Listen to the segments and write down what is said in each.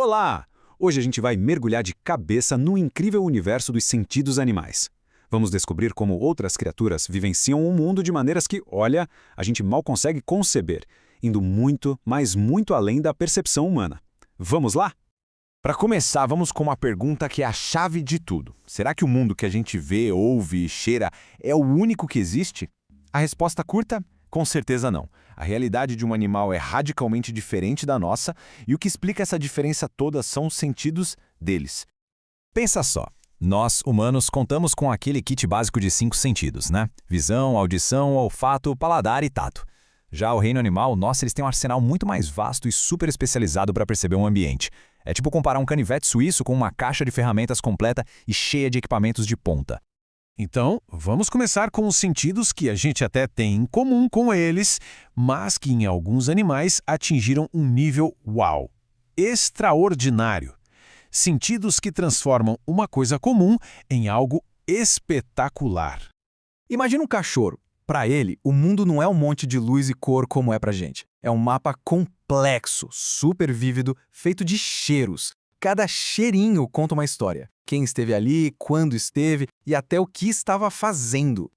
Olá! Hoje a gente vai mergulhar de cabeça no incrível universo dos sentidos animais. Vamos descobrir como outras criaturas vivenciam o mundo de maneiras que, olha, a gente mal consegue conceber, indo muito, mas muito além da percepção humana. Vamos lá? Para começar, vamos com uma pergunta que é a chave de tudo. Será que o mundo que a gente vê, ouve e cheira é o único que existe? A resposta curta? Com certeza não. A realidade de um animal é radicalmente diferente da nossa e o que explica essa diferença toda são os sentidos deles. Pensa só, nós, humanos, contamos com aquele kit básico de 5 sentidos, né? Visão, audição, olfato, paladar e tato. Já o reino animal, nossa, eles têm um arsenal muito mais vasto e super especializado para perceber o ambiente. É tipo comparar um canivete suíço com uma caixa de ferramentas completa e cheia de equipamentos de ponta. Então, vamos começar com os sentidos que a gente até tem em comum com eles, mas que em alguns animais atingiram um nível uau, extraordinário. Sentidos que transformam uma coisa comum em algo espetacular. Imagina um cachorro. Para ele, o mundo não é um monte de luz e cor como é pra gente. É um mapa complexo, super vívido, feito de cheiros. Cada cheirinho conta uma história. Quem esteve ali, quando esteve e até o que estava fazendo.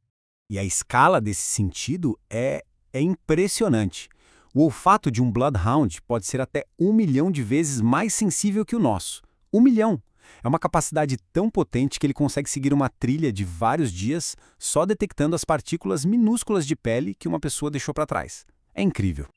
E a escala desse sentido é impressionante. O olfato de um Bloodhound pode ser até 1 milhão de vezes mais sensível que o nosso. 1 milhão! É uma capacidade tão potente que ele consegue seguir uma trilha de vários dias só detectando as partículas minúsculas de pele que uma pessoa deixou para trás. É incrível.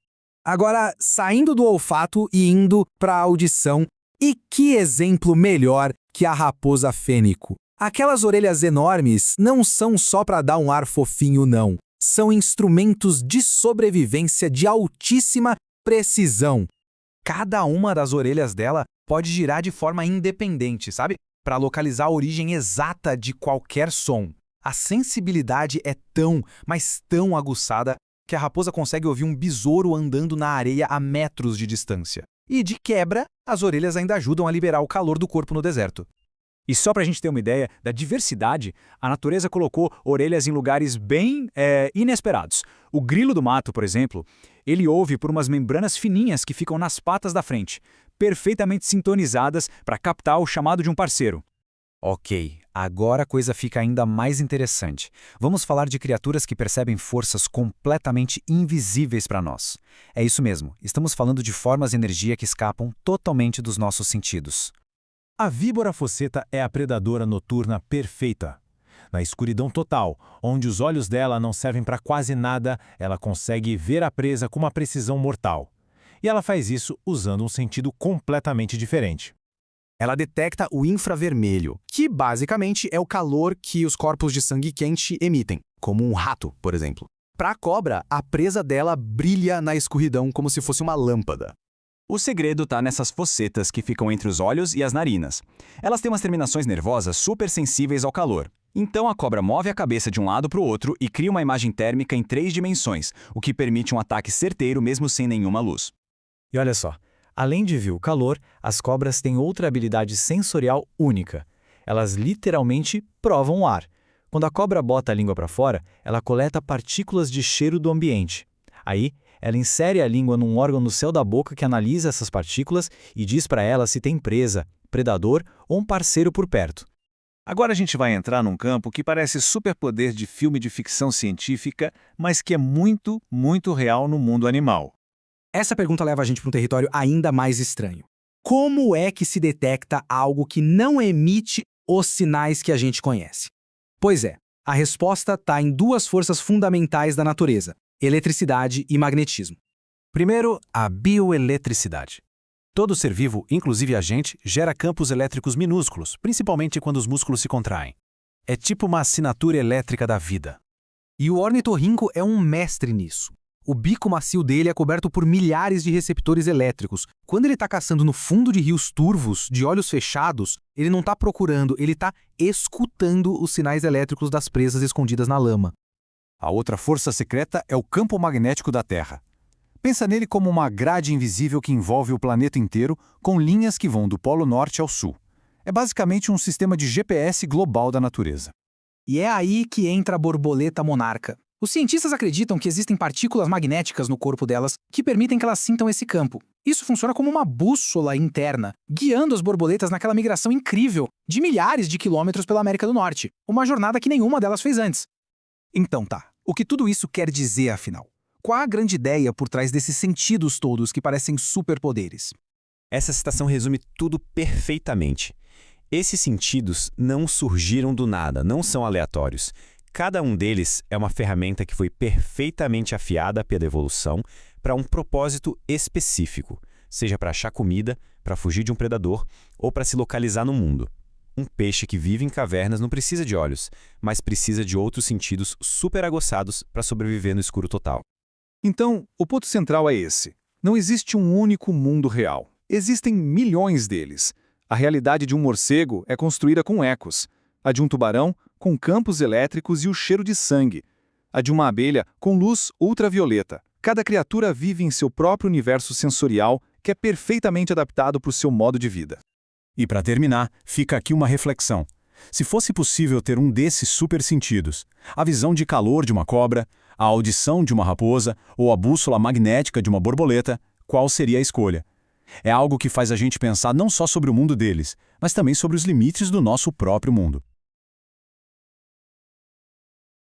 Agora, saindo do olfato e indo para a audição, e que exemplo melhor que a raposa fênico. Aquelas orelhas enormes não são só para dar um ar fofinho, não. São instrumentos de sobrevivência de altíssima precisão. Cada uma das orelhas dela pode girar de forma independente, sabe? Para localizar a origem exata de qualquer som. A sensibilidade é tão, mas tão aguçada que a raposa consegue ouvir um besouro andando na areia a metros de distância. E, de quebra, as orelhas ainda ajudam a liberar o calor do corpo no deserto. E só para a gente ter uma ideia da diversidade, a natureza colocou orelhas em lugares bem inesperados. O grilo do mato, por exemplo, ele ouve por umas membranas fininhas que ficam nas patas da frente, perfeitamente sintonizadas para captar o chamado de um parceiro. Ok, agora a coisa fica ainda mais interessante. Vamos falar de criaturas que percebem forças completamente invisíveis para nós. É isso mesmo, estamos falando de formas de energia que escapam totalmente dos nossos sentidos. A víbora fosseta é a predadora noturna perfeita. Na escuridão total, onde os olhos dela não servem para quase nada, ela consegue ver a presa com uma precisão mortal. E ela faz isso usando um sentido completamente diferente. Ela detecta o infravermelho, que basicamente é o calor que os corpos de sangue quente emitem, como um rato, por exemplo. Para a cobra, a presa dela brilha na escuridão como se fosse uma lâmpada. O segredo está nessas fossetas que ficam entre os olhos e as narinas. Elas têm umas terminações nervosas super sensíveis ao calor. Então a cobra move a cabeça de um lado para o outro e cria uma imagem térmica em 3 dimensões, o que permite um ataque certeiro mesmo sem nenhuma luz. E olha só, além de ver o calor, as cobras têm outra habilidade sensorial única. Elas literalmente provam o ar. Quando a cobra bota a língua para fora, ela coleta partículas de cheiro do ambiente. Aí, ela insere a língua num órgão no céu da boca que analisa essas partículas e diz para ela se tem presa, predador ou um parceiro por perto. Agora a gente vai entrar num campo que parece superpoder de filme de ficção científica, mas que é muito, muito real no mundo animal. Essa pergunta leva a gente para um território ainda mais estranho. Como é que se detecta algo que não emite os sinais que a gente conhece? Pois é, a resposta está em 2 forças fundamentais da natureza: eletricidade e magnetismo. Primeiro, a bioeletricidade. Todo ser vivo, inclusive a gente, gera campos elétricos minúsculos, principalmente quando os músculos se contraem. É tipo uma assinatura elétrica da vida. E o ornitorrinco é um mestre nisso. O bico macio dele é coberto por milhares de receptores elétricos. Quando ele está caçando no fundo de rios turvos, de olhos fechados, ele não está procurando, ele está escutando os sinais elétricos das presas escondidas na lama. A outra força secreta é o campo magnético da Terra. Pensa nele como uma grade invisível que envolve o planeta inteiro, com linhas que vão do Polo Norte ao Sul. É basicamente um sistema de GPS global da natureza. E é aí que entra a borboleta monarca. Os cientistas acreditam que existem partículas magnéticas no corpo delas que permitem que elas sintam esse campo. Isso funciona como uma bússola interna, guiando as borboletas naquela migração incrível de milhares de quilômetros pela América do Norte, uma jornada que nenhuma delas fez antes. Então tá, o que tudo isso quer dizer afinal? Qual a grande ideia por trás desses sentidos todos que parecem superpoderes? Essa citação resume tudo perfeitamente. Esses sentidos não surgiram do nada, não são aleatórios. Cada um deles é uma ferramenta que foi perfeitamente afiada pela evolução para um propósito específico, seja para achar comida, para fugir de um predador ou para se localizar no mundo. Um peixe que vive em cavernas não precisa de olhos, mas precisa de outros sentidos super aguçados para sobreviver no escuro total. Então, o ponto central é esse. Não existe um único mundo real. Existem milhões deles. A realidade de um morcego é construída com ecos. A de um tubarão, com campos elétricos e o cheiro de sangue. A de uma abelha, com luz ultravioleta. Cada criatura vive em seu próprio universo sensorial, que é perfeitamente adaptado para o seu modo de vida. E para terminar, fica aqui uma reflexão. Se fosse possível ter um desses super sentidos, a visão de calor de uma cobra, a audição de uma raposa ou a bússola magnética de uma borboleta, qual seria a escolha? É algo que faz a gente pensar não só sobre o mundo deles, mas também sobre os limites do nosso próprio mundo.